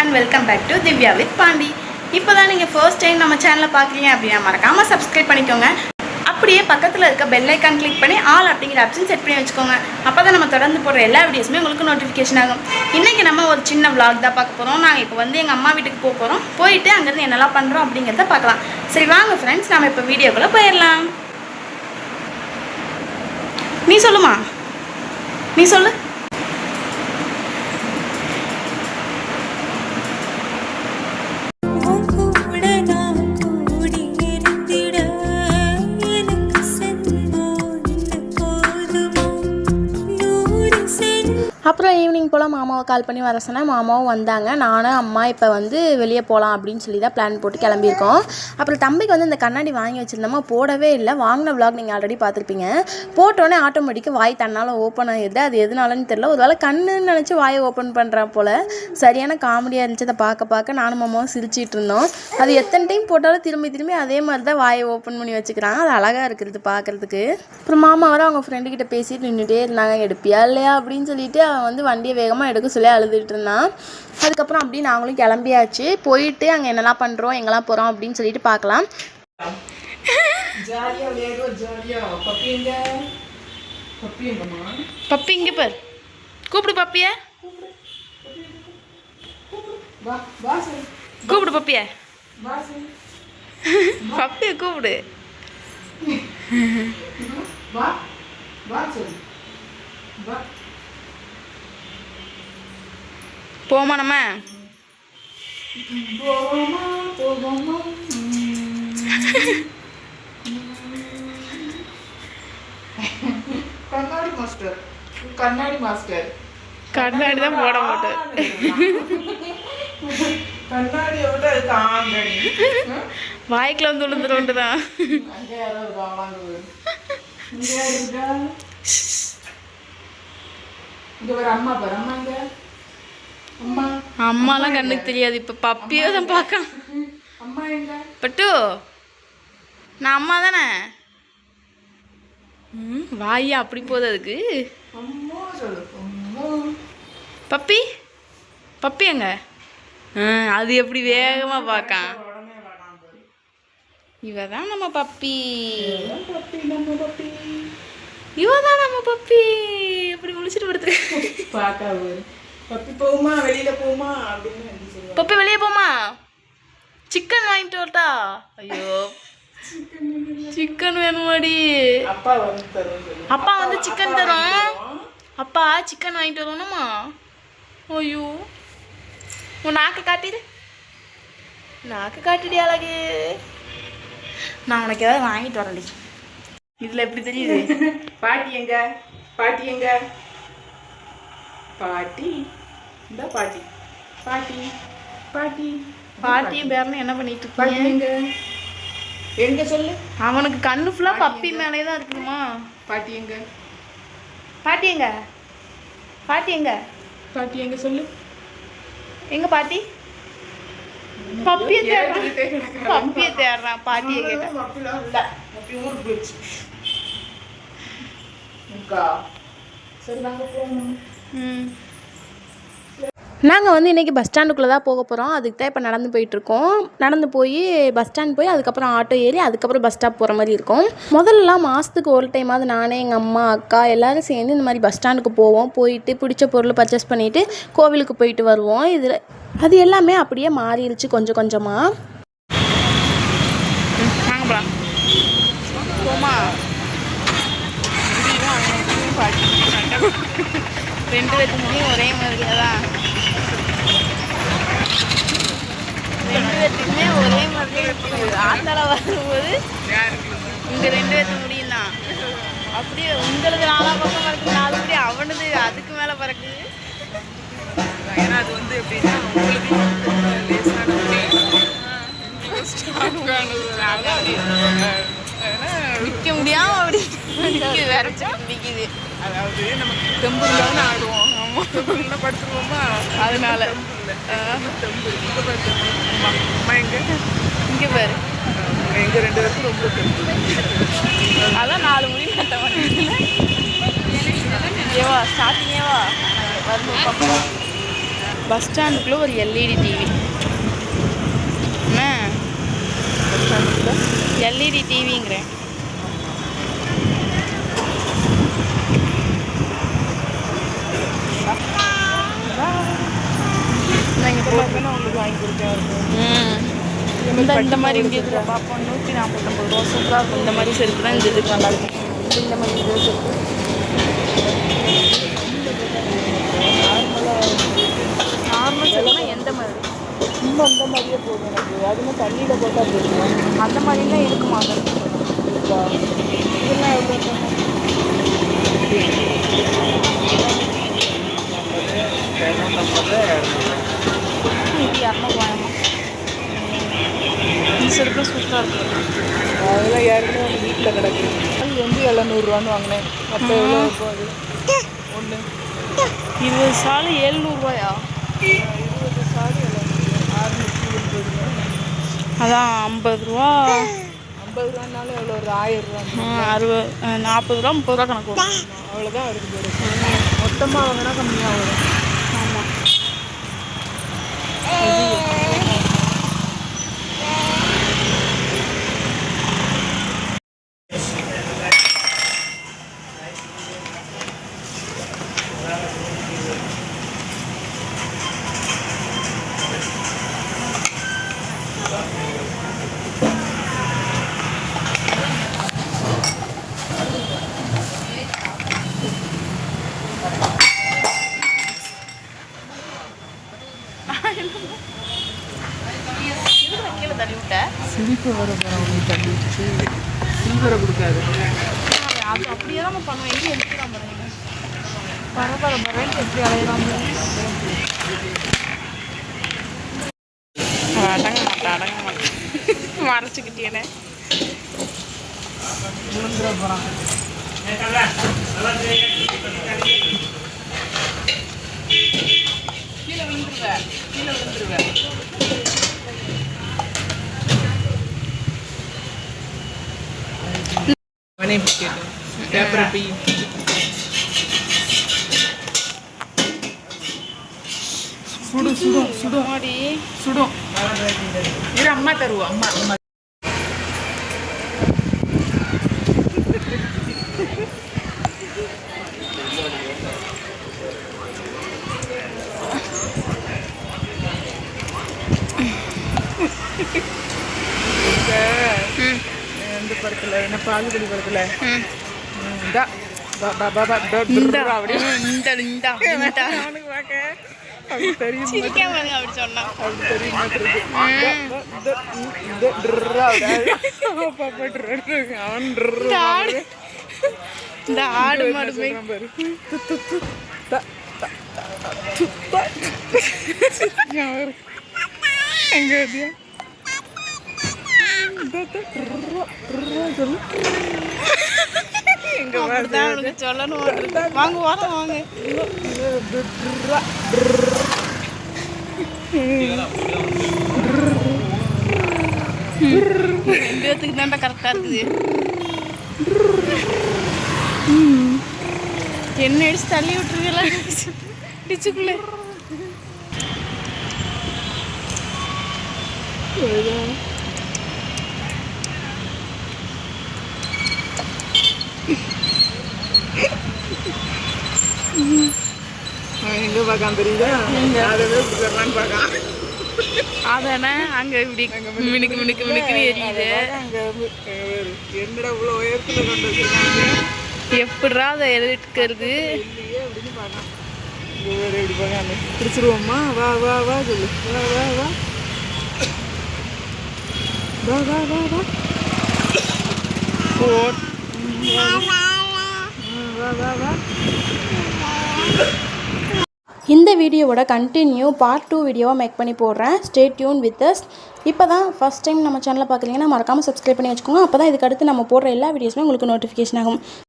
and welcome back to Divya with Pandi. இப்போ தான் நீங்கள் ஃபர்ஸ்ட் டைம் நம்ம சேனலை பார்க்குறீங்க அப்படின்னா மறக்காமல் சப்ஸ்கிரைப் பண்ணிக்கோங்க. அப்படியே பக்கத்தில் இருக்க பெல் ஐக்கான் கிளிக் பண்ணி ஆல் அப்படிங்கிற ஆப்ஷன் செட் பண்ணி வச்சுக்கோங்க. அப்போ தான் நம்ம தொடர்ந்து போடுற எல்லா வீடியோஸுமே உங்களுக்கு நோட்டிஃபிகேஷன் ஆகும். இன்றைக்கி நம்ம ஒரு சின்ன vlog தான் பார்க்க போகிறோம். நாங்கள் இப்போ வந்து எங்கள் அம்மா வீட்டுக்கு போக போகிறோம். போயிட்டு அங்கேருந்து என்னெல்லாம் பண்ணுறோம் அப்படிங்கிறத பார்க்கலாம். சரி வாங்க ஃப்ரெண்ட்ஸ், நம்ம இப்போ வீடியோக்குள்ளே போயிடலாம். நீ சொல்லுமா, நீ சொல்லு. அப்புறம் ஈவினிங் போல் மாமாவை கால் பண்ணி வர சொன்னால் மாமாவும் வந்தாங்க. நானும் அம்மா இப்போ வந்து வெளியே போகலாம் அப்படின்னு சொல்லி தான் பிளான் போட்டு கிளம்பியிருக்கோம். அப்புறம் தம்பிக்கு வந்து இந்த கண்ணாடி வாங்கி வச்சுருந்தோமா, போடவே இல்லை. வாங்கின விளாக் நீங்கள் ஆல்ரெடி பார்த்துருப்பீங்க. போட்டோன்னே ஆட்டோமேட்டிக்காக வாய் தன்னால் ஓப்பன் ஆகிடுது. அது எதுனாலன்னு தெரியல. ஒரு வேளை கண்ணுன்னு நினச்சி வாயை ஓப்பன் பண்ணுறான் போல். சரியான காமெடியாக இருந்துச்சு. அதை பார்க்க நானும் மாமாவும் சிரிச்சிட்டு இருந்தோம். அது எத்தனை டைம் போட்டாலும் திரும்பி அதே மாதிரி தான் வாயை ஓப்பன் பண்ணி வச்சுக்கிறாங்க. அது அழகாக இருக்கிறது பார்க்குறதுக்கு. அப்புறம் மாமா வர அவங்க ஃப்ரெண்டுக்கிட்ட பேசிட்டு நின்றுட்டே இருந்தாங்க. எடுப்பியா இல்லையா அப்படின்னு சொல்லிட்டு வந்து வண்டியை வேகமாக எடுக்க சொல்லி அழுதுட்டு இருந்தான். அதுக்கப்புறம் அப்படி நாங்களும் கிளம்பியாச்சு. போயிட்டு அங்கே என்னெல்லாம் பண்ணுறோம் எங்கெல்லாம் போகிறோம் அப்படின்னு சொல்லிட்டு பார்க்கலாம். பப்பி இங்கே பார், கூப்பிடு பப்பிய, கூப்பிடு பப்பிய, பப்பிய கூப்பிடு. போமா நம்ம கண்ணாடி தான் போட மாட்டேன். வாய்க்குள்ள வந்து விழுந்துருவோண்டு தான். அம்மாலாம் கண்ணுக்கு தெரியாது. இப்ப பப்பியோ தான் பார்க்க. பட்டு நான் அம்மா தானே. வாயா அப்படி போகுது அதுக்கு. பப்பி பப்பி எங்க? அது எப்படி வேகமா பார்க்கான். இவதான் நம்ம பப்பி, இவதான் நம்ம பப்பி. எப்படி முடிச்சுட்டு படுத்து பப்பி போகுமா, வெளியில போகுமா அப்படின்னு. பப்பி வெளியே போமா, சிக்கன் வாங்கிட்டு வரட்டா? ஐயோ சிக்கன் வேணுமாடி. அப்பா வந்து சிக்கன் தரும். அப்பா சிக்கன் வாங்கிட்டு வரணுமா? ஐயோ உன் நாக்கு காட்டிடு, நாக்கு காட்டிடி அழகு. நான் உனக்கு ஏதாவது வாங்கிட்டு வரேன்டி. இதுல எப்படி தெரியுது? பாட்டி எங்க, பாட்டி எங்க, பாட்டி இந்த பாட்டி, பாட்டி பாட்டி பாட்டியும் பேரனும் என்ன பண்ணிட்டு இருக்கீங்க? எங்க சொல்லு. அவனுக்கு கண்ணு ஃபுல்லா பப்பி மேலே தான் இருக்குமா. பாட்டி எங்க, பாட்டி எங்க, பாட்டி எங்க, பாட்டி எங்க சொல்லு. எங்க பாட்டி? பப்பியை தேடுறான், பப்பியை தேடுறான். பாட்டியை கேட்டா ஊருக்கு போயிடுச்சு. சரி நாங்கள் போகணும். நாங்கள் வந்து இன்றைக்கி பஸ் ஸ்டாண்டுக்குள்ளே தான் போக போகிறோம். அதுக்கு தான் இப்போ நடந்து போயிட்டுருக்கோம். நடந்து போய் பஸ் ஸ்டாண்ட் போய் அதுக்கப்புறம் ஆட்டோ ஏறி அதுக்கப்புறம் பஸ் ஸ்டாப் போகிற மாதிரி இருக்கும். முதல்லலாம் மாதத்துக்கு ஒரு டைமாவது நானே எங்கள் அம்மா அக்கா எல்லோரும் சேர்ந்து இந்த மாதிரி பஸ் ஸ்டாண்டுக்கு போவோம். போயிட்டு பிடிச்ச பொருள் பர்ச்சேஸ் பண்ணிவிட்டு கோவிலுக்கு போயிட்டு வருவோம். இதில் அது எல்லாமே அப்படியே மாறிடுச்சு கொஞ்சம் கொஞ்சமாக. போமா ரெண்டு பேத்துக்குமே ஒரே மாதிரி தான். ரெண்டு பேத்துக்குமே ஒரே மாதிரி ஆத்தால வரும்போது இங்கே ரெண்டு பேர்த்து முடியும் தான். அப்படியே உங்களுக்கு 4 பக்கம் பறக்குது, 4 படி அவனுது அதுக்கு மேலே பறக்குது. ஏன்னா அது வந்து எப்படின்னா உங்களுக்கு விற்க முடியாம அப்படி விரைச்சி நிற்கிது. அதாவது நமக்கு தெம்பு இல்லாமல் ஆடுவோம். ஆமாம் படுத்துருவோமா, அதனால அம்மா எங்க இங்கே பாரு. எங்கள் 2 பேருக்கும் ரொம்ப தெம்பு. அதான் 4 மணி கட்ட மாட்டேன். ஏவா ஸ்டார்டிங்கேவா வரணும். பஸ் ஸ்டாண்டுக்குள்ளே ஒரு எல்இடி டிவி. என்ன எல்இடி டிவிங்கிறேன். உங்களுக்கு வாங்கி கொடுத்தேன். இந்த மாதிரி இங்கே இருக்கிற பார்ப்போம் 149 ரூபா சூப்பராக இருக்கும். இந்த மாதிரி செருப்பு தான் இந்த இதுக்கு நல்லாயிருக்கும். இந்த மாதிரி செருப்பு நார்மல் செருப்புனா எந்த மாதிரி? இன்னும் அந்த மாதிரியே போதும் எனக்கு. அதுவுமே தண்ணியில் போட்டால் போதும். அந்த மாதிரிலாம் இருக்குமா? அது இருக்கா? இதெல்லாம் எவ்வளோ சொன்னேன்? 250 இந்த செருப்பு சூப்பராக இருக்கும். அதெல்லாம் ஏற்கனவே அவங்க வீட்டில் கிடக்கு. அது வந்து 700 வாங்கினேன். அப்போ எவ்வளோ இருக்கும் அது? ஒன்று 20 சாலு 700 20 சாரி 680. அதான் 50 ரூபா. 50 ரூபானாலும் எவ்வளோ ஒரு 1000 ரூபா. 40 ரூபா 30 ரூபா கணக்கு வரும். அவ்வளோதான் இருக்குது. மொத்தமாக வாங்கினா கம்மியாக வரும். ஆமாம். கீழே தள்ளி விட்ட சிரிப்பு வர போகிறவங்க தள்ளி வச்சு சில்வரை கொடுக்காது. அது அப்படியே தான் நம்ம பண்ணுவோம். எங்கே எடுத்துக்கலாம் பாருங்க. பரபரன்னு எப்படி அலையலாம்? அடங்க மாட்டேன் மறைச்சிக்கிட்டேனே. விழுந்துட போகிறான். கீழே விழுந்துருவேன். மணி பிஸ்கெட் பேப்பர் டீ சுடும் மாடி சுடும். இரு அம்மா தருவோம். அம்மா எந்த படத்தில் என்ன பாகுபலி படத்தில் அவனுக்கு பார்க்க அப்படி தெரியும். அப்படி சொன்னா அப்படி தெரியுமா? அவன் இந்த ஆடு மாடு எங்க சொல்லணும். வாங்க வாங்க 2 பேத்துக்கு தான்டா கரெக்டாக இருக்குது. என்ன அடிச்சு தள்ளி விட்டுருவீங்களா டிச்சுக்குள்ளே? எங்க பார்க்காம தெரியுதா? பார்க்கலாம். அதானே அங்கே இப்படி மினுக்கு எரியுது. என்னடா இவ்வளோ உயரத்தில் கொண்டு வச்சிருக்காங்க. எப்படிரா அதை எடுக்கிறது? இல்லையே அப்படின்னு பார்க்கலாம். எப்படி பார்க்காம பிடிச்சிருவோம்மா. வா வா வா சொல்லு. வா வா வா வா வா வா வா வா வா வா. இந்த வீடியோவோட கண்டினியூ பார்ட் 2 வீடியோவாக மேக் பண்ணி போடுறேன். Stay tune with us. இப்போ தான் ஃபஸ்ட் டைம் நம்ம சேனலை பார்க்குறீங்கன்னா மறக்காமல் சப்ஸ்கிரைப் பண்ணி வச்சுக்கோங்க. அப்போ தான் இதுக்கு அடுத்து நம்ம போடுற எல்லா வீடியோஸுமே உங்களுக்கு நோட்டிஃபிகேஷன் ஆகும்.